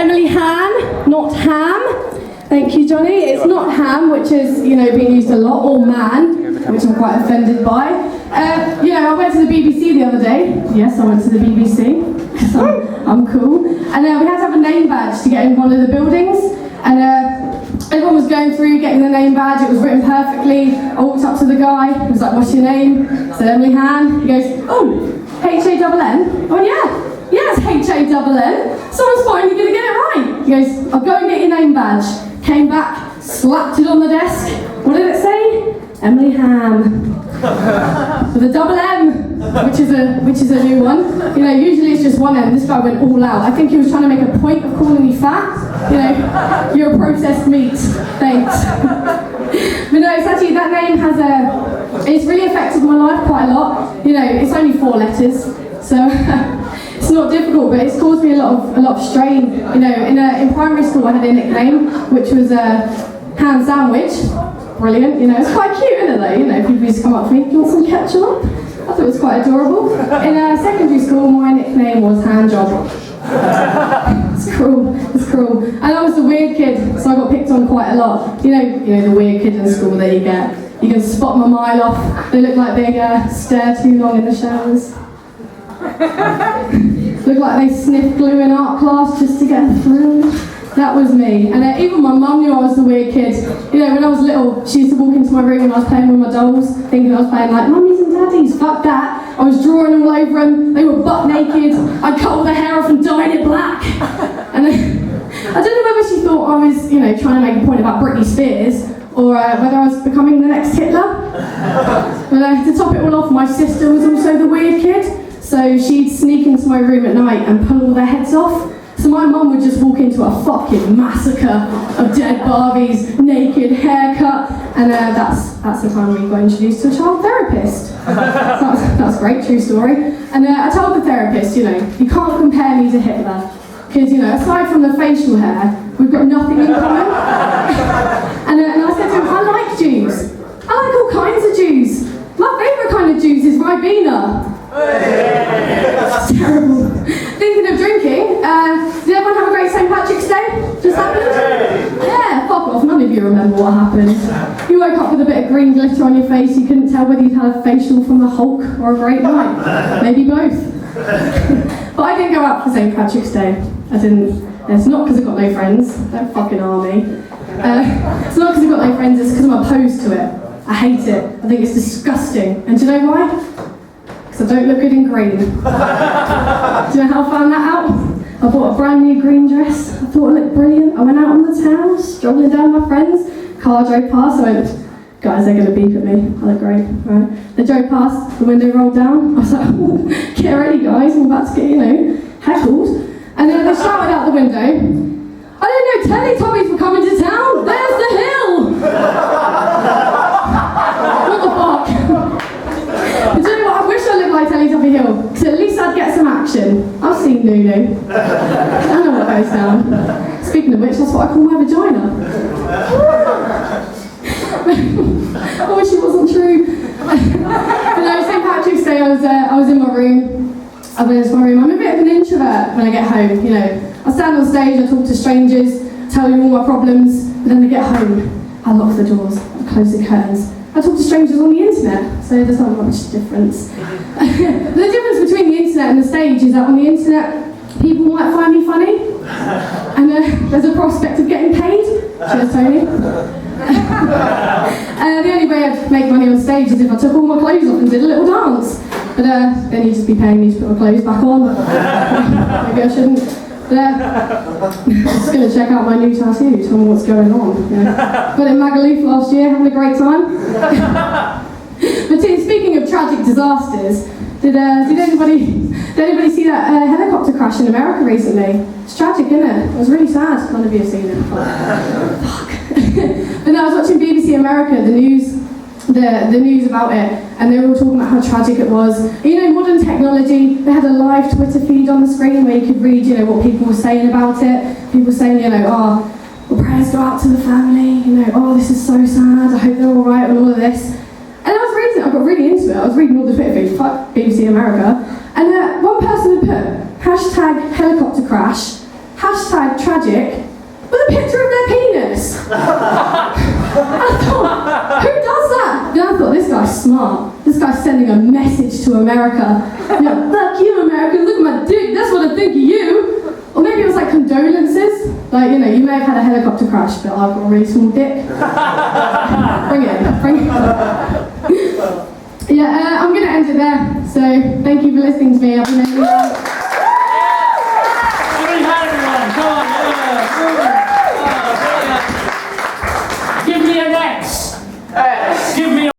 Emily Hann, not ham. Thank you, Johnny. It's not ham, which is, being used a lot, or man, which I'm quite offended by. I went to the BBC the other day. Yes, I went to the BBC, because I'm cool. And we had to have a name badge to get in one of the buildings. And everyone was going through, getting the name badge. It was written perfectly. I walked up to the guy. He was like, "What's your name?" I said, "Emily Hann." He goes, "Oh, H-A-N-N?" I went, "Yeah. Yeah, it's H-A-N-N. Someone's finally going to get it right." He goes, "I'll go and get your name badge." Came back, slapped it on the desk. What did it say? Emily Hann. With a double M, which is a new one. Usually it's just one M. This guy went all out. I think he was trying to make a point of calling me fat. You're a processed meat. Thanks. But no, it's actually, that name it's really affected my life quite a lot. It's only 4 letters, so it's not difficult, but it's caused me a lot of strain. In primary school I had a nickname, which was Hann Sandwich. Brilliant, it's quite cute, isn't it though? People used to come up to me, "Do you want some ketchup?" I thought it was quite adorable. In secondary school, my nickname was Hand Job. It's cruel. And I was the weird kid, so I got picked on quite a lot. The weird kid in school that you can spot them a mile off. They look like they stare too long in the showers. Look like they sniff glue in art class just to get through. That was me. And even my mum knew I was the weird kid. When I was little, she used to walk into my room when I was playing with my dolls, thinking I was playing like mummies and daddies. Fuck that. I was drawing all over them. They were butt naked. I cut all their hair off and dyed it black. And I don't know whether she thought I was, trying to make a point about Britney Spears, or whether I was becoming the next Hitler. But to top it all off, my sister was also the weird kid. So she'd sneak into my room at night and pull all their heads off. So my mum would just walk into a fucking massacre of dead Barbies, naked, haircut, and that's the time we got introduced to a child therapist. So that's great, true story. And I told the therapist, you can't compare me to Hitler, because aside from the facial hair, we've got nothing in common. And I said to him, I like Jews. I like all kinds of Jews. My favourite kind of Jews is Ribena. It's terrible. Thinking of drinking, did everyone have a great St. Patrick's Day? Just happened? Yeah, fuck off, none of you remember what happened. You woke up with a bit of green glitter on your face, you couldn't tell whether you'd had a facial from the Hulk or a great night. Maybe both. But I didn't go out for St. Patrick's Day. I didn't. It's not because I've got no friends, don't fucking army. It's not because I've got no friends, it's because I'm opposed to it. I hate it. I think it's disgusting. And do you know why? Because I don't look good in green. Do you know how I found that out? I bought a brand new green dress. I thought it looked brilliant. I went out on the town, strolling down with my friends. Car drove past. I went, "Guys, they're going to beep at me. I look great." Right? They drove past. The window rolled down. I was like, "Oh, get ready, guys. I'm about to get, heckled." And then they shouted out the window, "I didn't know Teletubbies were coming to town. There's the hill." What the fuck? Do you know what? I wish I looked like Teletubby Hill, because at least I'd get some action. I've seen Nunu. I know what goes down. Speaking of which, that's what I call my vagina. I wish it wasn't true. But no, St. Patrick's Day, I was in my room. I'm a bit of an introvert when I get home. I stand on stage, I talk to strangers, tell them all my problems, but then I get home, I lock the doors, I close the curtains. I talk to strangers on the internet, so there's not much difference. The difference between the internet and the stage is that on the internet, people might find me funny, and there's a prospect of getting paid. Cheers, Tony. The only way I'd make money on stage is if I took all my clothes off and did a little dance. But then you'd just be paying me to put my clothes back on. Maybe I shouldn't. I'm just going to check out my new tattoo, tell me what's going on. Got it in Magaluf last year, having a great time. But speaking of tragic disasters, did anybody see that helicopter crash in America recently? It's tragic, isn't it? It was really sad. None of you have seen it. Fuck. But no, I was watching BBC America, the news about it, and they were all talking about how tragic it was. Modern technology, they had a live Twitter feed on the screen where you could read, what people were saying about it. People saying, well, prayers go out to the family, oh, this is so sad, I hope they're all right, and all of this. And I was reading it, I got really into it. I was reading all the Twitter feeds, fuck BBC America, and one person had put, #helicopter crash, #tragic, with a picture of their penis. I thought, who does that? Then I thought, this guy's smart. This guy's sending a message to America. Fuck you, America, look at my dick, that's what I think of you. Or maybe it was like condolences. Like, you may have had a helicopter crash, but I've got a really small dick. Bring it. Yeah, I'm going to end it there. So, thank you for listening to me. I've been